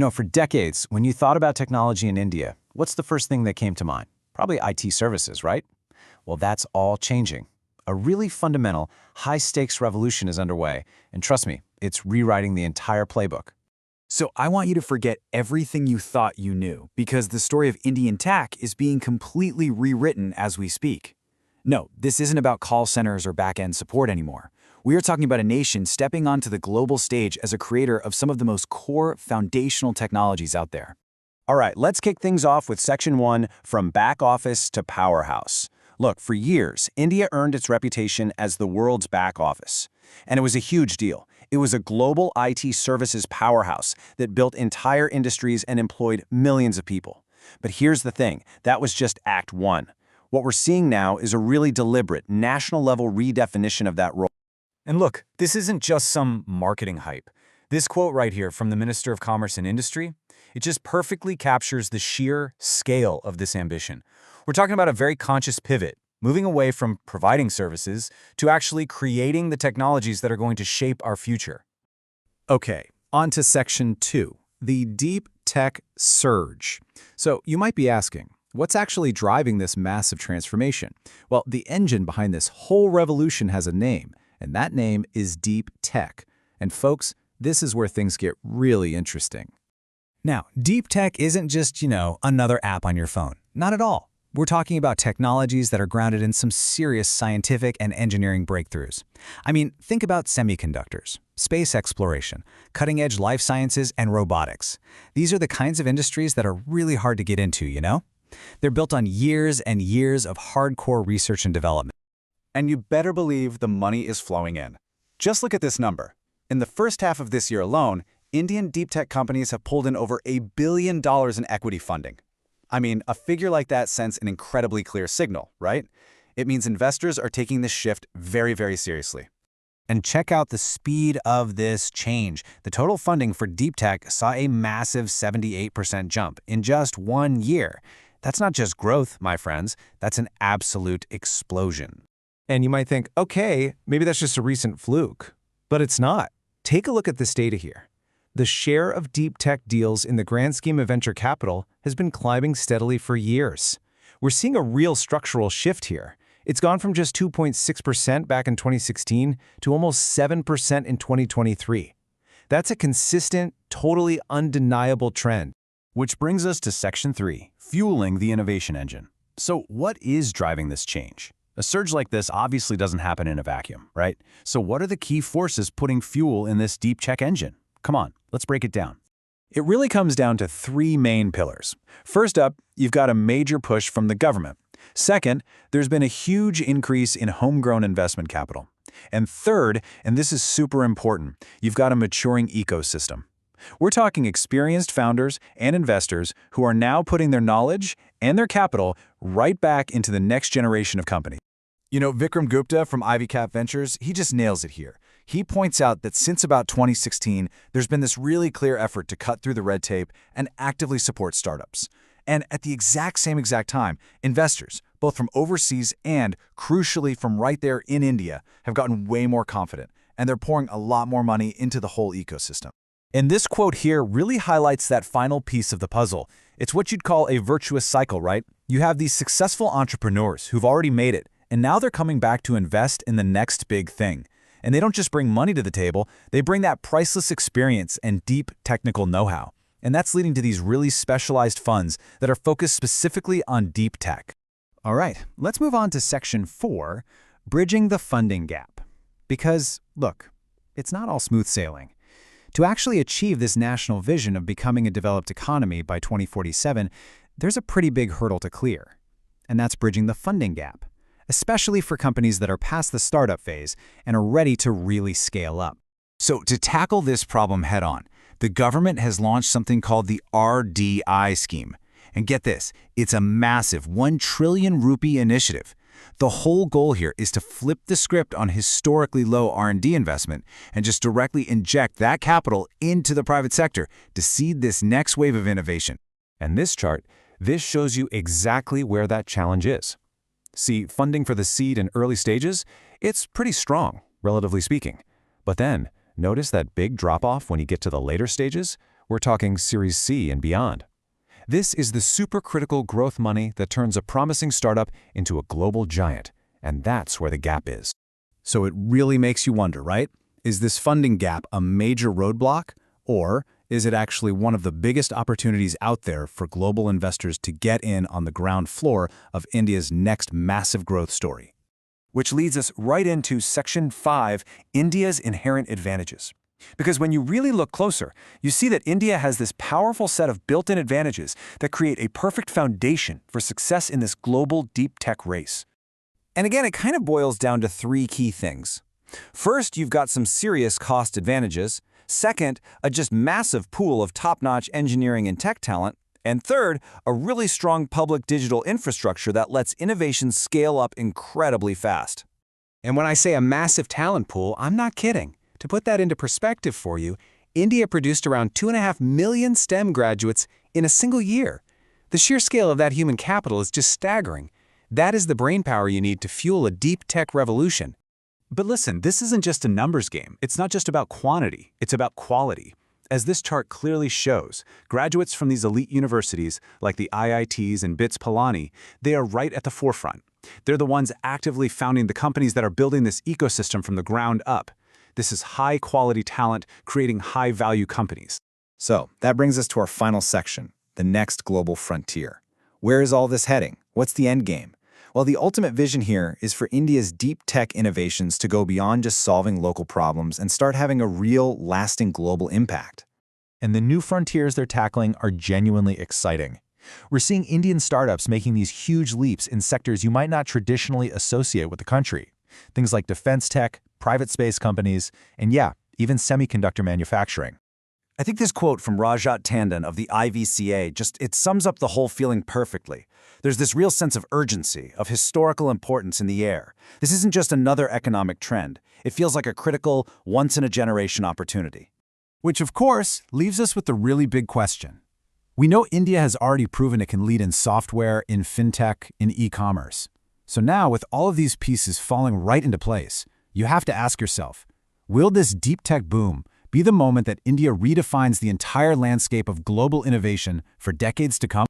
For decades, when you thought about technology in India, what's the first thing that came to mind? Probably IT services, right? Well, that's all changing. A really fundamental, high-stakes revolution is underway, and trust me, it's rewriting the entire playbook. So I want you to forget everything you thought you knew, because the story of Indian tech is being completely rewritten as we speak. No, this isn't about call centers or back-end support anymore. We are talking about a nation stepping onto the global stage as a creator of some of the most core foundational technologies out there. All right, let's kick things off with Section 1, from back office to powerhouse. Look, for years, India earned its reputation as the world's back office. And it was a huge deal. It was a global IT services powerhouse that built entire industries and employed millions of people. But here's the thing, that was just Act 1. What we're seeing now is a really deliberate, national-level redefinition of that role. And look, this isn't just some marketing hype. This quote right here from the Minister of Commerce and Industry, it just perfectly captures the sheer scale of this ambition. We're talking about a very conscious pivot, moving away from providing services to actually creating the technologies that are going to shape our future. Okay, on to Section 2, the deep tech surge. So you might be asking, what's actually driving this massive transformation? Well, the engine behind this whole revolution has a name, and that name is deep tech. And folks, this is where things get really interesting. Now, deep tech isn't just, another app on your phone. Not at all. We're talking about technologies that are grounded in some serious scientific and engineering breakthroughs. I mean, think about semiconductors, space exploration, cutting-edge life sciences, and robotics. These are the kinds of industries that are really hard to get into, They're built on years and years of hardcore research and development. And you better believe the money is flowing in. Just look at this number. In the first half of this year alone, Indian deep tech companies have pulled in over $1 billion in equity funding. I mean, a figure like that sends an incredibly clear signal, right? It means investors are taking this shift very, very seriously. And check out the speed of this change. The total funding for deep tech saw a massive 78% jump in just 1 year. That's not just growth, my friends. That's an absolute explosion. And you might think, okay, maybe that's just a recent fluke. But it's not. Take a look at this data here. The share of deep tech deals in the grand scheme of venture capital has been climbing steadily for years. We're seeing a real structural shift here. It's gone from just 2.6% back in 2016 to almost 7% in 2023. That's a consistent, totally undeniable trend. Which brings us to Section 3, fueling the innovation engine. So what is driving this change? A surge like this obviously doesn't happen in a vacuum, right? So what are the key forces putting fuel in this deep tech engine? Come on, let's break it down. It really comes down to 3 main pillars. First up, you've got a major push from the government. Second, there's been a huge increase in homegrown investment capital. And third, and this is super important, you've got a maturing ecosystem. We're talking experienced founders and investors who are now putting their knowledge and their capital right back into the next generation of companies. Vikram Gupta from Ivy Cap Ventures, he just nails it here. He points out that since about 2016, there's been this really clear effort to cut through the red tape and actively support startups. And at the exact time, investors, both from overseas and, crucially, from right there in India, have gotten way more confident, and they're pouring a lot more money into the whole ecosystem. And this quote here really highlights that final piece of the puzzle. It's what you'd call a virtuous cycle, right? You have these successful entrepreneurs who've already made it, and now they're coming back to invest in the next big thing. And they don't just bring money to the table, they bring that priceless experience and deep technical know-how. And that's leading to these really specialized funds that are focused specifically on deep tech. All right, let's move on to Section 4, bridging the funding gap. Because, look, it's not all smooth sailing. To actually achieve this national vision of becoming a developed economy by 2047, there's a pretty big hurdle to clear. And that's bridging the funding gap, especially for companies that are past the startup phase and are ready to really scale up. So to tackle this problem head-on, the government has launched something called the RDI scheme. And get this, it's a massive 1 trillion rupee initiative. The whole goal here is to flip the script on historically low R&D investment and just directly inject that capital into the private sector to seed this next wave of innovation. And this chart, this shows you exactly where that challenge is. See, funding for the seed and early stages, it's pretty strong, relatively speaking. But then, notice that big drop-off when you get to the later stages? We're talking Series C and beyond. This is the supercritical growth money that turns a promising startup into a global giant, and that's where the gap is. So it really makes you wonder, right? Is this funding gap a major roadblock, or is it actually one of the biggest opportunities out there for global investors to get in on the ground floor of India's next massive growth story? Which leads us right into Section 5, India's inherent advantages. Because when you really look closer, you see that India has this powerful set of built-in advantages that create a perfect foundation for success in this global deep tech race. And again, it kind of boils down to three key things. First, you've got some serious cost advantages. Second, a just massive pool of top-notch engineering and tech talent. And third, a really strong public digital infrastructure that lets innovation scale up incredibly fast. And when I say a massive talent pool, I'm not kidding. To put that into perspective for you, India produced around 2.5 million STEM graduates in a single year. The sheer scale of that human capital is just staggering. That is the brainpower you need to fuel a deep tech revolution. But listen, this isn't just a numbers game. It's not just about quantity, it's about quality. As this chart clearly shows, graduates from these elite universities, like the IITs and BITS Pilani, they are right at the forefront. They're the ones actively founding the companies that are building this ecosystem from the ground up. This is high-quality talent creating high-value companies. So that brings us to our final section, the next global frontier. Where is all this heading? What's the end game? Well, the ultimate vision here is for India's deep tech innovations to go beyond just solving local problems and start having a real, lasting global impact. And the new frontiers they're tackling are genuinely exciting. We're seeing Indian startups making these huge leaps in sectors you might not traditionally associate with the country. Things like defense tech, private space companies, and yeah, even semiconductor manufacturing. I think this quote from Rajat Tandon of the IVCA it sums up the whole feeling perfectly. There's this real sense of urgency, of historical importance in the air. This isn't just another economic trend. It feels like a critical, once-in-a-generation opportunity. Which, of course, leaves us with the really big question. We know India has already proven it can lead in software, in fintech, in e-commerce. So now, with all of these pieces falling right into place, you have to ask yourself, will this deep tech boom be the moment that India redefines the entire landscape of global innovation for decades to come?